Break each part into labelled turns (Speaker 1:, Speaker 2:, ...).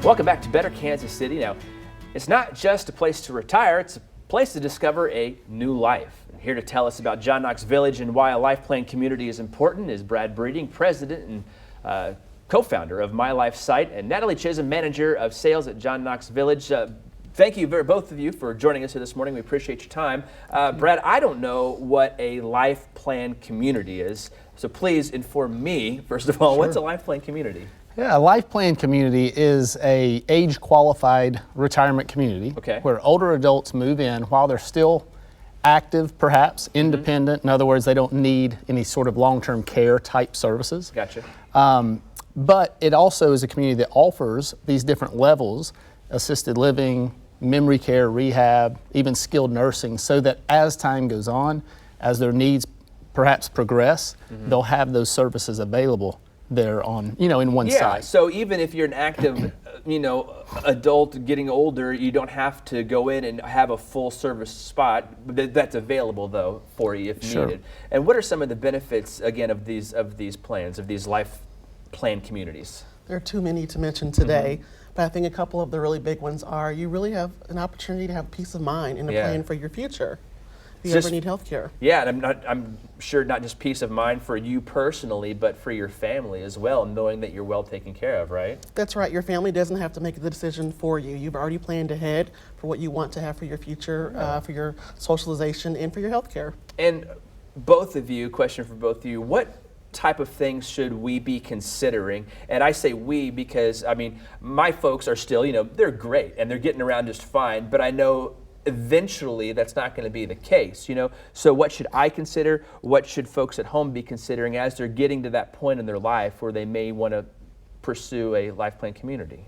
Speaker 1: Welcome back to Better Kansas City. Now, it's not just a place to retire, it's a place to discover a new life. And here to tell us about John Knox Village and why a Lifeplan community is important is Brad Breeding, president and co-founder of myLifeSite, and Natalie Chisam, manager of sales at John Knox Village. Thank you, both of you, for joining us here this morning. We appreciate your time. Brad, I don't know what a Lifeplan community is, so please inform me, first of all,
Speaker 2: Sure.
Speaker 1: What's a Lifeplan community?
Speaker 2: Yeah, a Lifeplan community is a age-qualified retirement community where older adults move in while they're still active, perhaps, independent. In other words, they don't need any sort of long-term care type services.
Speaker 1: Gotcha.
Speaker 2: But it also is a community that offers these different levels: assisted living, memory care, rehab, even skilled nursing, so that as time goes on, as their needs perhaps progress, they'll have those services available there on, in one site.
Speaker 1: So even if you're an active, adult getting older, you don't have to go in and have a full service spot. That's available though for you if needed. And what are some of the benefits again of these plans, of these life plan communities?
Speaker 3: There are too many to mention today, but I think a couple of the really big ones are you really have an opportunity to have peace of mind and a plan for your future. If you ever need health care. Yeah,
Speaker 1: and I'm sure not just peace of mind for you personally, but for your family as well, knowing that you're well taken care of, right?
Speaker 3: That's right. Your family doesn't have to make the decision for you. You've already planned ahead for what you want to have for your future, for your socialization, and for your health care.
Speaker 1: And both of you, question for both of you, what type of things should we be considering? And I say we because, my folks are still, they're great and they're getting around just fine, but I know eventually that's not going to be the case, So what should I consider? What should folks at home be considering as they're getting to that point in their life where they may want to pursue a life plan community?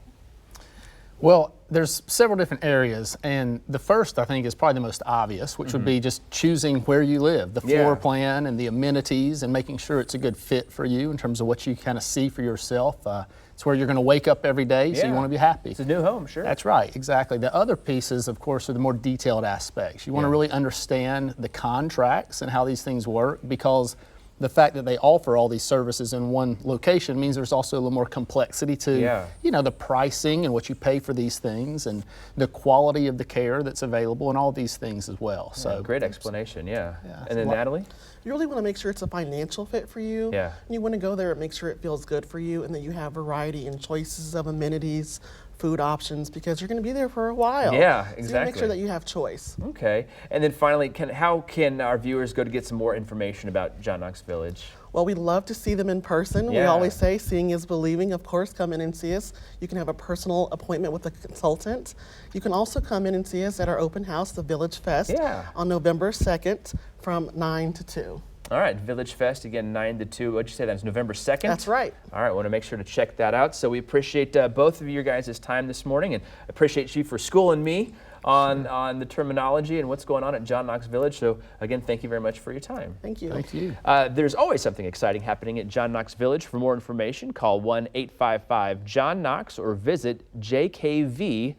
Speaker 2: Well, there's several different areas, and the first I think is probably the most obvious, which would be just choosing where you live, the floor plan and the amenities, and making sure it's a good fit for you in terms of what you kind of see for yourself. It's where you're going to wake up every day, so you want to be happy.
Speaker 1: It's a new home, sure.
Speaker 2: That's right, exactly. The other pieces, of course, are the more detailed aspects. You want to really understand the contracts and how these things work, because the fact that they offer all these services in one location means there's also a little more complexity to, the pricing and what you pay for these things and the quality of the care that's available and all these things as well. So
Speaker 1: great explanation, And then Natalie?
Speaker 3: You really want to make sure it's a financial fit for you.
Speaker 1: Yeah.
Speaker 3: And you want to go there and make sure it feels good for you and that you have variety and choices of amenities, food options, because you're going to be there for a while.
Speaker 1: Yeah,
Speaker 3: So
Speaker 1: exactly.
Speaker 3: you make sure that you have choice.
Speaker 1: Okay. And then finally, how can our viewers go to get some more information about John Knox Village?
Speaker 3: Well, we love to see them in person. We always say seeing is believing. Of course, come in and see us. You can have a personal appointment with a consultant. You can also come in and see us at our open house, the Villagefest, on November 2nd from 9 to 2.
Speaker 1: All right, Villagefest, again, 9 to 2. What'd you say? That's November 2nd?
Speaker 3: That's right.
Speaker 1: All right, I want to make sure to check that out. So we appreciate both of your guys' time this morning, and appreciate you for schooling me on the terminology and what's going on at John Knox Village. So again, thank you very much for your time.
Speaker 3: Thank you.
Speaker 2: Thank you.
Speaker 1: There's always something exciting happening at John Knox Village. For more information, call 1-855-JOHN-KNOX or visit jkv.org.